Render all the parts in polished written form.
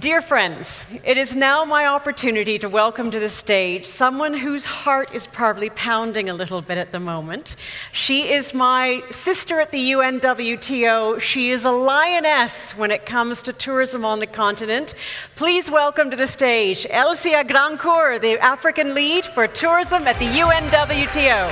Dear friends, it is now my opportunity to welcome to the stage someone whose heart is probably pounding a little bit at the moment. She is my sister at the UNWTO. She is a lioness when it comes to tourism on the continent. Please welcome to the stage Elcia Grandcourt, the African lead for tourism at the UNWTO.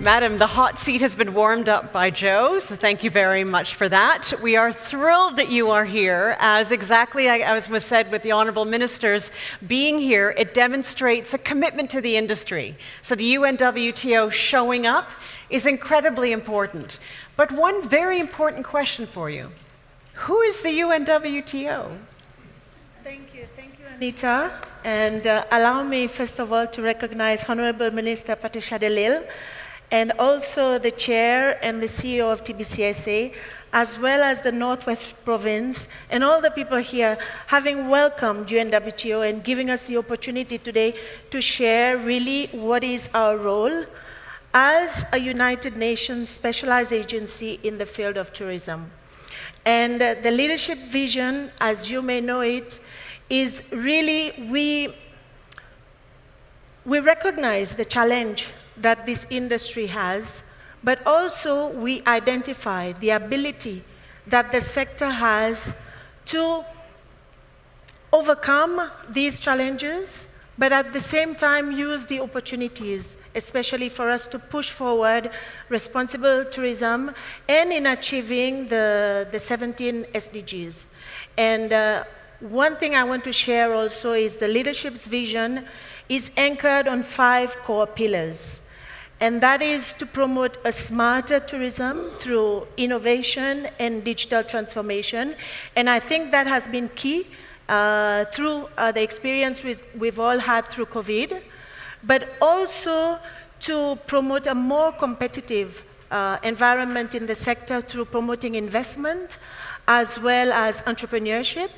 Madam, the hot seat has been warmed up by Joe, so thank you very much for that. We are thrilled that you are here, as exactly as was said with the Honourable Ministers, being here, it demonstrates a commitment to the industry. So the UNWTO showing up is incredibly important. But one very important question for you. Who is the UNWTO? Thank you, Anita. And allow me, first of all, to recognize Honourable Minister Patricia De Lille, and also the chair and the CEO of TBCSA, as well as the Northwest Province, and all the people here, having welcomed UNWTO and giving us the opportunity today to share really what is our role as a United Nations specialized agency in the field of tourism. And the leadership vision, as you may know it, is really we recognize the challenge that this industry has, but also we identify the ability that the sector has to overcome these challenges, but at the same time use the opportunities, especially for us to push forward responsible tourism and in achieving the 17 SDGs. And one thing I want to share also is the leadership's vision is anchored on 5 core pillars. And that is to promote a smarter tourism through innovation and digital transformation. And I think that has been key through the experience we've all had through COVID, but also to promote a more competitive environment in the sector through promoting investment as well as entrepreneurship,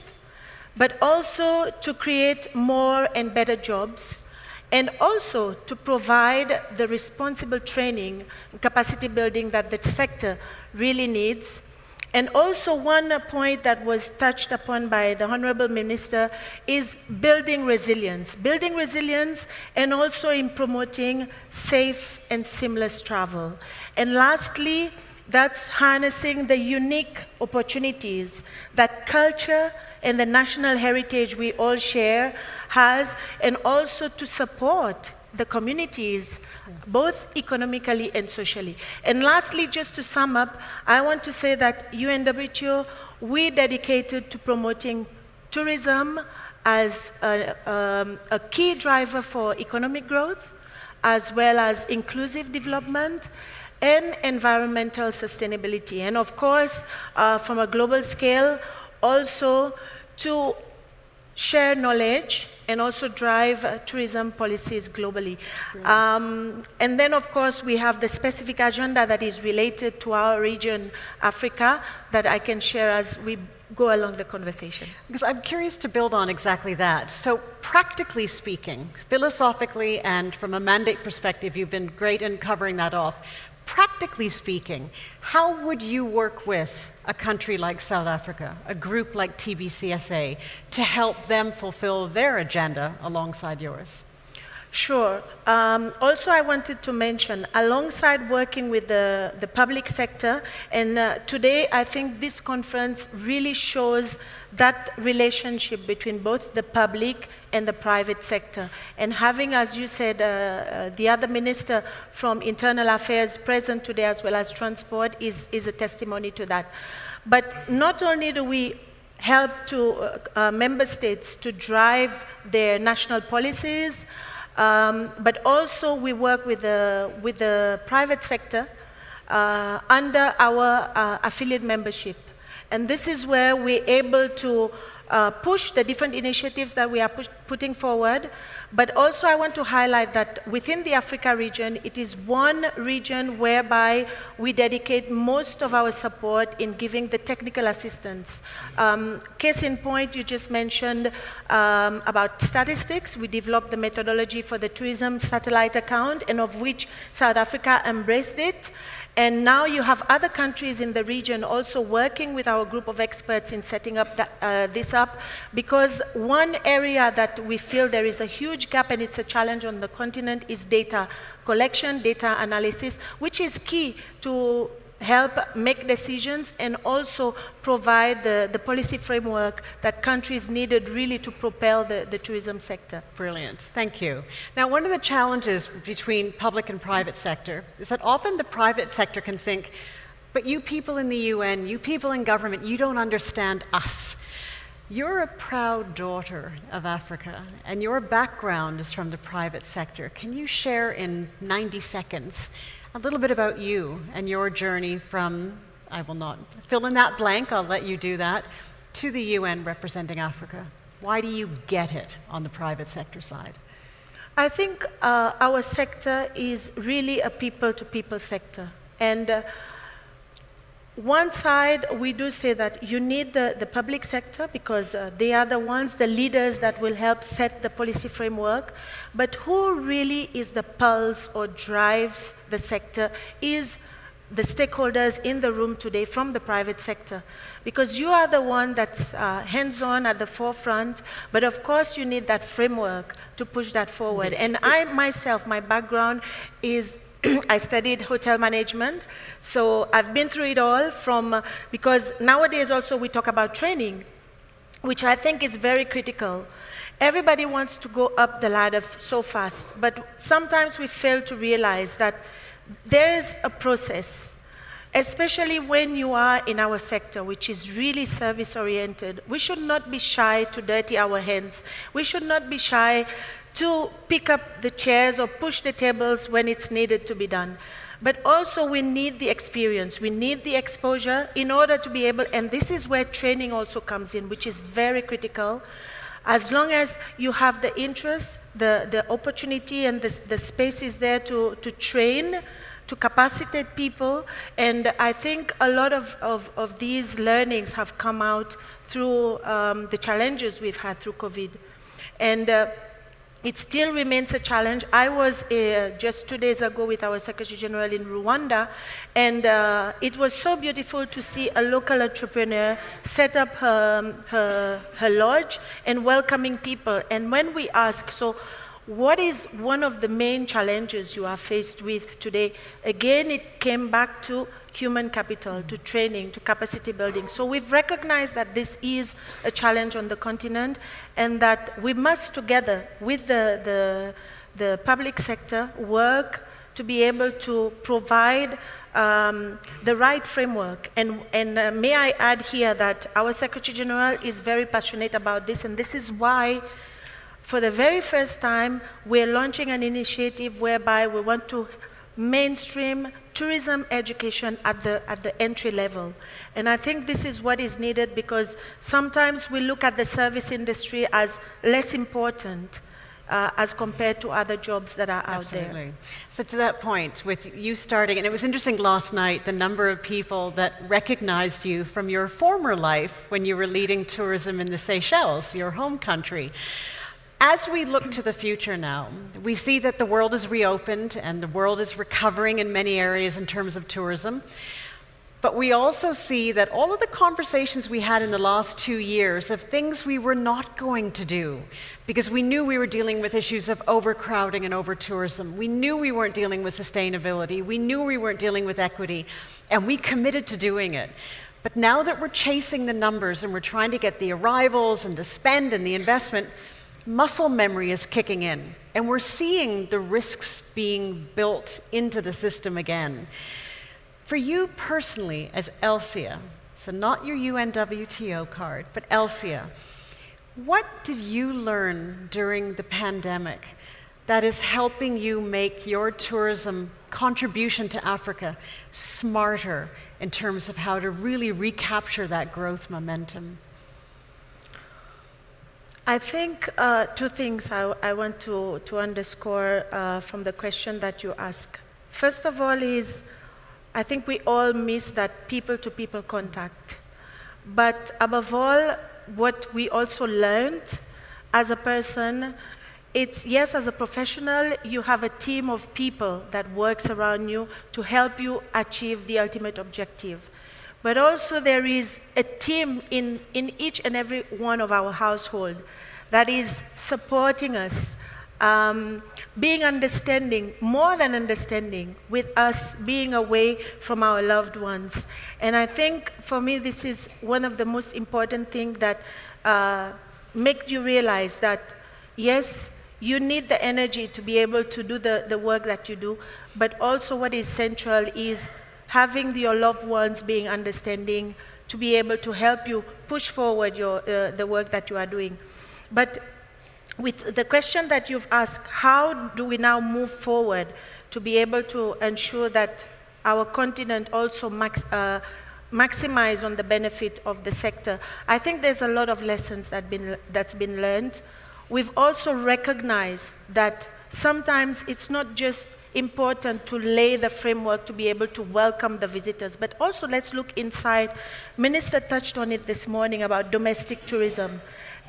but also to create more and better jobs, and also to provide the responsible training and capacity building that the sector really needs. And also one point that was touched upon by the Honourable Minister is building resilience and also in promoting safe and seamless travel. And lastly, that's harnessing the unique opportunities that culture and the national heritage we all share has, and also to support the communities, both economically and socially. And lastly, just to sum up, I want to say that UNWTO, we're dedicated to promoting tourism as a key driver for economic growth, as well as inclusive development and environmental sustainability. And of course, from a global scale, also to share knowledge and also drive tourism policies globally. And then, of course, we have the specific agenda that is related to our region, Africa, that I can share as we go along the conversation. Because I'm curious to build on exactly that. So practically speaking, philosophically and from a mandate perspective, you've been great in covering that off. Practically speaking, how would you work with a country like South Africa, a group like TBCSA, to help them fulfill their agenda alongside yours? Sure. Also, I wanted to mention, alongside working with the public sector, and today I think this conference really shows that relationship between both the public and the private sector. And having, as you said, the other minister from Internal Affairs present today, as well as Transport, is a testimony to that. But not only do we help to member states to drive their national policies, but also we work with the private sector under our affiliate membership. And this is where we're able to push the different initiatives that we are putting forward. But also I want to highlight that within the Africa region, it is one region whereby we dedicate most of our support in giving the technical assistance. Case in point, you just mentioned about statistics. We developed the methodology for the tourism satellite account, and of which South Africa embraced it. And now you have other countries in the region also working with our group of experts in setting up this up, because one area that we feel there is a huge gap, and it's a challenge on the continent, is data collection, data analysis, which is key to help make decisions and also provide the policy framework that countries needed really to propel the tourism sector. Brilliant, thank you. Now, one of the challenges between public and private sector is that often the private sector can think, but you people in the UN, you people in government, you don't understand us. You're a proud daughter of Africa, and your background is from the private sector. Can you share in 90 seconds a little bit about you and your journey from, I will not fill in that blank, I'll let you do that, to the UN representing Africa? Why do you get it on the private sector side? I think our sector is really a people-to-people sector. And one side, we do say that you need the public sector because they are the ones, the leaders that will help set the policy framework. But who really is the pulse or drives the sector is the stakeholders in the room today from the private sector. Because you are the one that's hands-on at the forefront, but of course you need that framework to push that forward. And I myself, my background is I studied hotel management, so I've been through it all because nowadays also we talk about training, which I think is very critical. Everybody wants to go up the ladder so fast, but sometimes we fail to realize that there's a process, especially when you are in our sector, which is really service-oriented. We should not be shy to dirty our hands. We should not be shy to pick up the chairs or push the tables when it's needed to be done. But also we need the experience, we need the exposure in order to be able, and this is where training also comes in, which is very critical. As long as you have the interest, the opportunity and the space is there to train, to capacitate people, and I think a lot of these learnings have come out through the challenges we've had through COVID. And it still remains a challenge. I was just 2 days ago with our Secretary General in Rwanda, and it was so beautiful to see a local entrepreneur set up her lodge and welcoming people. And when we ask, so what is one of the main challenges you are faced with today? Again, it came back to human capital, to training, to capacity building. So we've recognized that this is a challenge on the continent, and that we must together with the public sector work to be able to provide the right framework. And may I add here that our Secretary General is very passionate about this, and this is why for the very first time we're launching an initiative whereby we want to mainstream tourism education at the entry level. And I think this is what is needed, because sometimes we look at the service industry as less important as compared to other jobs that are out there. Absolutely. So to that point, with you starting, and it was interesting last night, the number of people that recognized you from your former life when you were leading tourism in the Seychelles, your home country. As we look to the future now, we see that the world is reopened and the world is recovering in many areas in terms of tourism. But we also see that all of the conversations we had in the last 2 years of things we were not going to do, because we knew we were dealing with issues of overcrowding and over-tourism. We knew we weren't dealing with sustainability. We knew we weren't dealing with equity, and we committed to doing it. But now that we're chasing the numbers and we're trying to get the arrivals and the spend and the investment, muscle memory is kicking in, and we're seeing the risks being built into the system again. For you personally, as Elcia, so not your UNWTO card, but Elcia, what did you learn during the pandemic that is helping you make your tourism contribution to Africa smarter in terms of how to really recapture that growth momentum? I think two things I want to underscore from the question that you ask. First of all is, I think we all miss that people-to-people contact. But above all, what we also learned as a person, it's, yes, as a professional, you have a team of people that works around you to help you achieve the ultimate objective. But also there is a team in each and every one of our household that is supporting us, being understanding, more than understanding, with us being away from our loved ones. And I think for me this is one of the most important things that make you realize that, yes, you need the energy to be able to do the work that you do, but also what is central is having your loved ones being understanding to be able to help you push forward the work that you are doing. But with the question that you've asked, how do we now move forward to be able to ensure that our continent also maximize on the benefit of the sector? I think there's a lot of lessons that's been learned. We've also recognized that sometimes it's not just important to lay the framework to be able to welcome the visitors, but also let's look inside. Minister touched on it this morning about domestic tourism.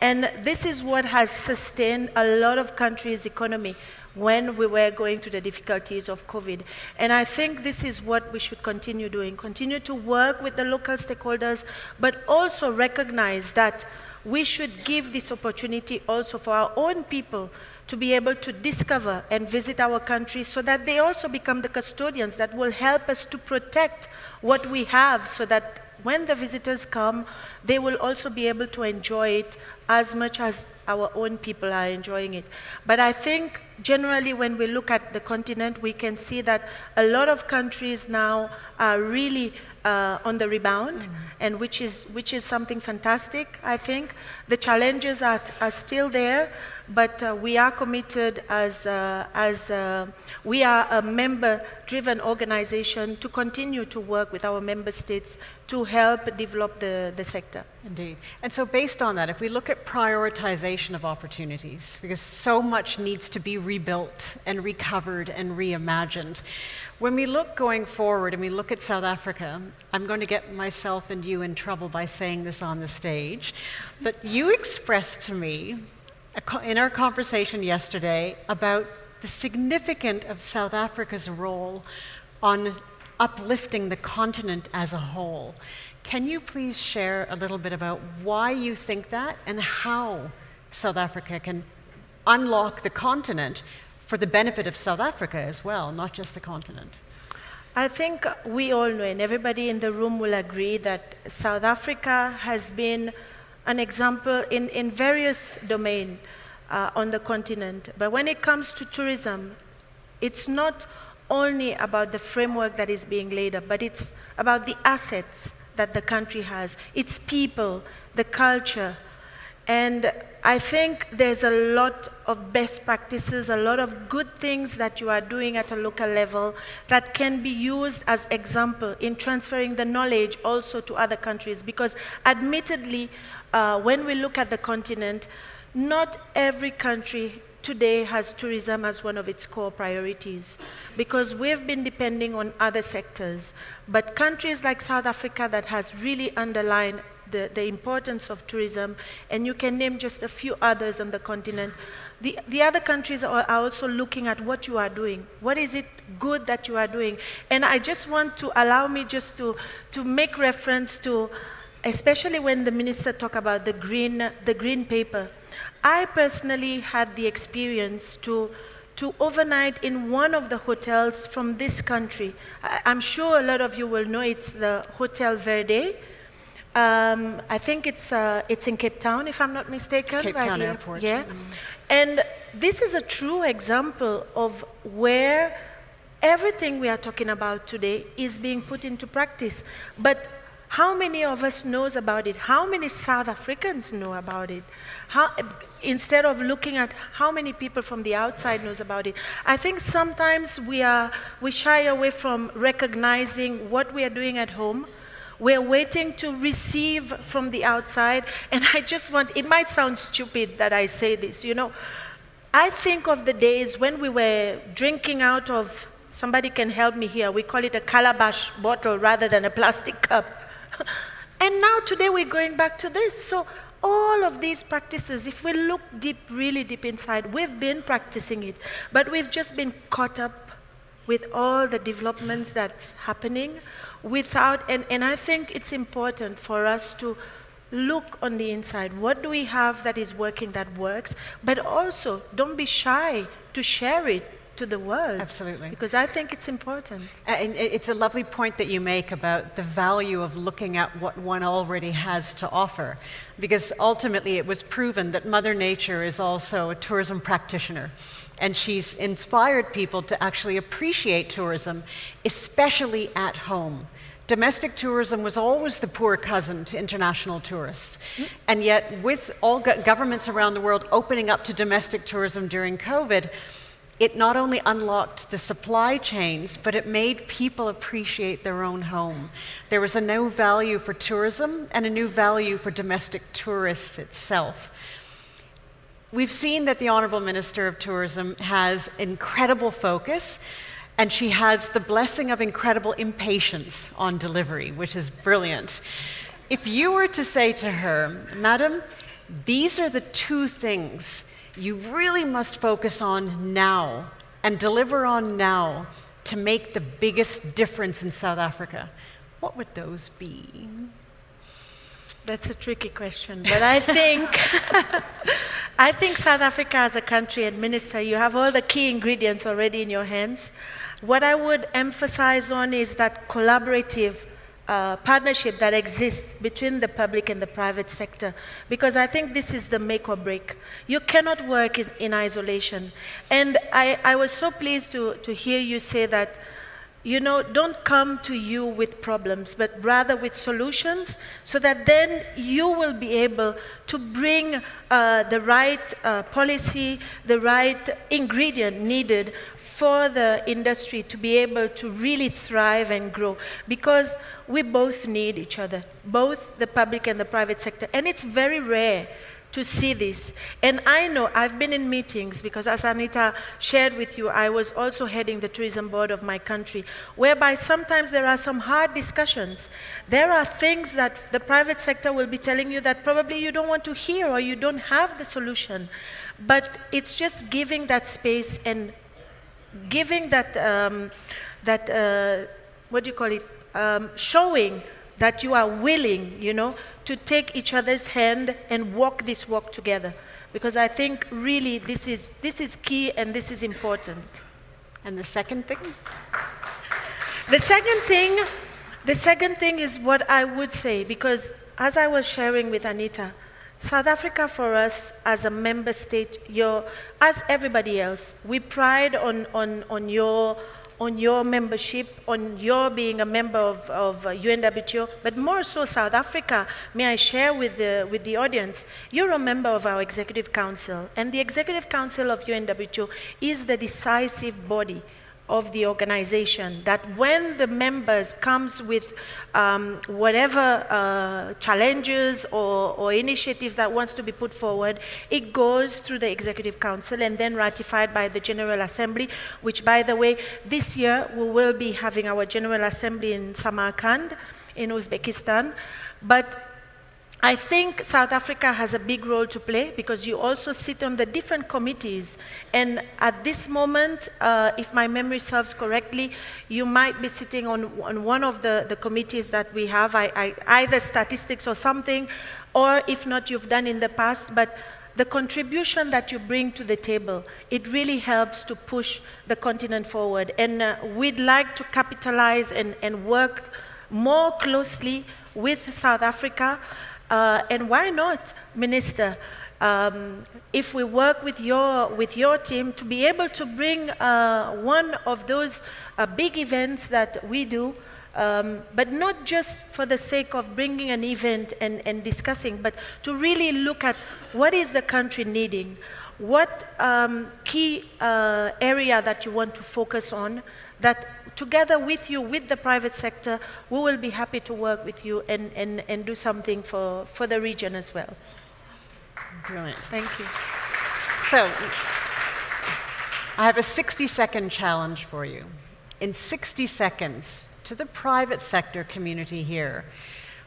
And this is what has sustained a lot of countries' economy when we were going through the difficulties of COVID. And I think this is what we should continue doing, continue to work with the local stakeholders, but also recognize that we should give this opportunity also for our own people to be able to discover and visit our country so that they also become the custodians that will help us to protect what we have so that when the visitors come, they will also be able to enjoy it as much as our own people are enjoying it. But I think generally when we look at the continent, we can see that a lot of countries now are really on the rebound, and which is something fantastic, I think. The challenges are still there, but we are committed as we are a member-driven organization to continue to work with our member states to help develop the sector. Indeed. And so based on that, if we look at prioritization of opportunities, because so much needs to be rebuilt and recovered and reimagined, when we look going forward and we look at South Africa, I'm going to get myself and you in trouble by saying this on the stage, but you expressed to me in our conversation yesterday about the significance of South Africa's role on uplifting the continent as a whole. Can you please share a little bit about why you think that and how South Africa can unlock the continent for the benefit of South Africa as well, not just the continent? I think we all know, and everybody in the room will agree, that South Africa has been an example in various domains on the continent. But when it comes to tourism, it's not only about the framework that is being laid up, but it's about the assets that the country has, its people, the culture. And I think there's a lot of best practices, a lot of good things that you are doing at a local level that can be used as example in transferring the knowledge also to other countries. Because admittedly, when we look at the continent, not every country today has tourism as one of its core priorities, because we've been depending on other sectors. But countries like South Africa that has really underlined the importance of tourism, and you can name just a few others on the continent. The other countries are also looking at what you are doing. What is it good that you are doing? And I just want to allow me just to make reference to, especially when the minister talked about the green paper. I personally had the experience to overnight in one of the hotels from this country. I'm sure a lot of you will know it's the Hotel Verde. I think it's in Cape Town, if I'm not mistaken. It's Cape Town Airport. Yeah. And this is a true example of where everything we are talking about today is being put into practice. But how many of us knows about it? How many South Africans know about it? Instead of looking at how many people from the outside knows about it. I think sometimes we shy away from recognizing what we are doing at home. We're waiting to receive from the outside. And I just want, it might sound stupid that I say this, you know. I think of the days when we were drinking out of, somebody can help me here, we call it a calabash bottle rather than a plastic cup. And now today we're going back to this. So all of these practices, if we look deep, really deep inside, we've been practicing it, but we've just been caught up with all the developments that's happening without, and I think it's important for us to look on the inside. What do we have that is working, that works? But also, don't be shy to share it to the world. Absolutely. Because I think it's important. And it's a lovely point that you make about the value of looking at what one already has to offer. Because ultimately it was proven that Mother Nature is also a tourism practitioner. And she's inspired people to actually appreciate tourism, especially at home. Domestic tourism was always the poor cousin to international tourists. And yet, with all governments around the world opening up to domestic tourism during COVID, it not only unlocked the supply chains, but it made people appreciate their own home. There was a new value for tourism and a new value for domestic tourists itself. We've seen that the Honourable Minister of Tourism has incredible focus, and she has the blessing of incredible impatience on delivery, which is brilliant. If you were to say to her, Madam, these are the two things you really must focus on now and deliver on now to make the biggest difference in South Africa, what would those be? That's a tricky question, but I think I think South Africa as a country and Minister, you have all the key ingredients already in your hands. What I would emphasize on is that collaborative partnership that exists between the public and the private sector, because I think this is the make or break. You cannot work in isolation. And I was so pleased to hear you say that, you know, don't come to you with problems, but rather with solutions, so that then you will be able to bring the right policy, the right ingredient needed for the industry to be able to really thrive and grow. Because we both need each other, both the public and the private sector. And it's very rare to see this. And I know, I've been in meetings, because as Anita shared with you, I was also heading the tourism board of my country, whereby sometimes there are some hard discussions. There are things that the private sector will be telling you that probably you don't want to hear or you don't have the solution. But it's just giving that space and giving that, what do you call it, showing that you are willing, you know, to take each other's hand and walk this walk together. Because I think really this is key and this is important. And the second thing? The second thing is what I would say, because as I was sharing with Anita, South Africa for us as a member state, as everybody else, we pride on your membership, on your being a member of UNWTO, but more so South Africa, may I share with the audience, you're a member of our Executive Council, and the Executive Council of UNWTO is the decisive body of the organization, that when the members comes with whatever challenges or initiatives that wants to be put forward, it goes through the Executive Council and then ratified by the General Assembly, which, by the way, this year we will be having our General Assembly in Samarkand, in Uzbekistan. But I think South Africa has a big role to play, because you also sit on the different committees. And at this moment, if my memory serves correctly, you might be sitting on one of the committees that we have, either statistics or something, or if not, you've done in the past. But the contribution that you bring to the table, it really helps to push the continent forward. And we'd like to capitalize and work more closely with South Africa. And why not, Minister, if we work with your team to be able to bring one of those big events that we do, but not just for the sake of bringing an event and discussing, but to really look at what is the country needing, what key area that you want to focus on, that together with you, with the private sector, we will be happy to work with you and do something for the region as well. Brilliant. Thank you. So, I have a 60-second challenge for you. In 60 seconds, to the private sector community here,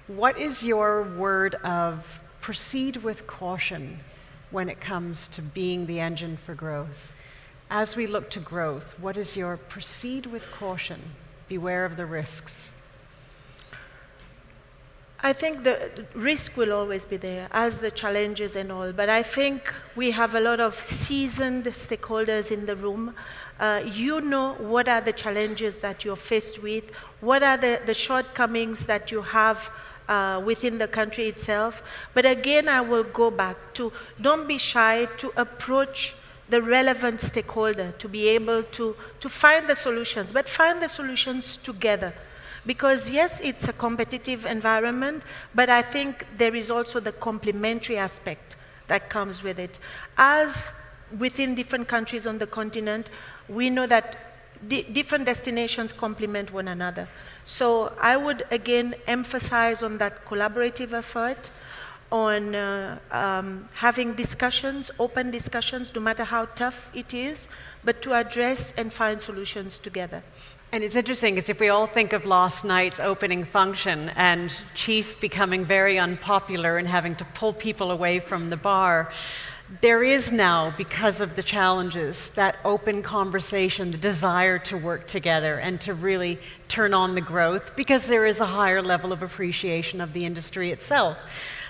what is your word of proceed with caution when it comes to being the engine for growth? As we look to growth, what is your proceed with caution? Beware of the risks. I think the risk will always be there, as the challenges and all, but I think we have a lot of seasoned stakeholders in the room. You know what are the challenges that you're faced with, what are the shortcomings that you have within the country itself. But again, I will go back to don't be shy to approach the relevant stakeholder to be able to find the solutions, but find the solutions together. Because yes, it's a competitive environment, but I think there is also the complementary aspect that comes with it. As within different countries on the continent, we know that different destinations complement one another. So I would again emphasize on that collaborative effort, on having discussions, open discussions, no matter how tough it is, but to address and find solutions together. And it's interesting, because if we all think of last night's opening function and Chief becoming very unpopular and having to pull people away from the bar, there is now, because of the challenges, that open conversation, the desire to work together and to really turn on the growth, because there is a higher level of appreciation of the industry itself.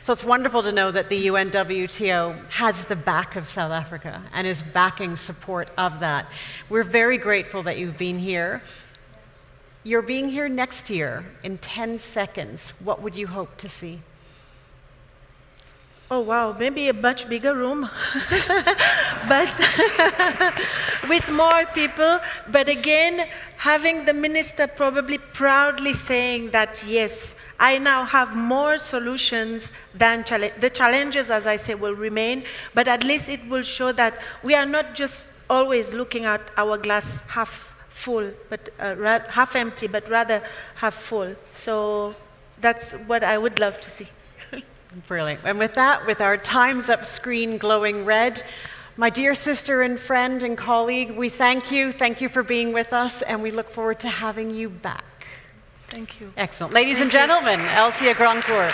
So it's wonderful to know that the UNWTO has the back of South Africa and is backing support of that. We're very grateful that you've been here. You're being here next year in 10 seconds. What would you hope to see? Oh, wow, maybe a much bigger room, but with more people. But again, having the minister probably proudly saying that, yes, I now have more solutions than the challenges, as I say, will remain, but at least it will show that we are not just always looking at our glass half full, but half empty, but rather half full. So that's what I would love to see. Brilliant. And with that, with our Time's Up screen glowing red, my dear sister and friend and colleague, we thank you. Thank you for being with us, and we look forward to having you back. Thank you. Excellent. Ladies and gentlemen, Elcia Grandcourt.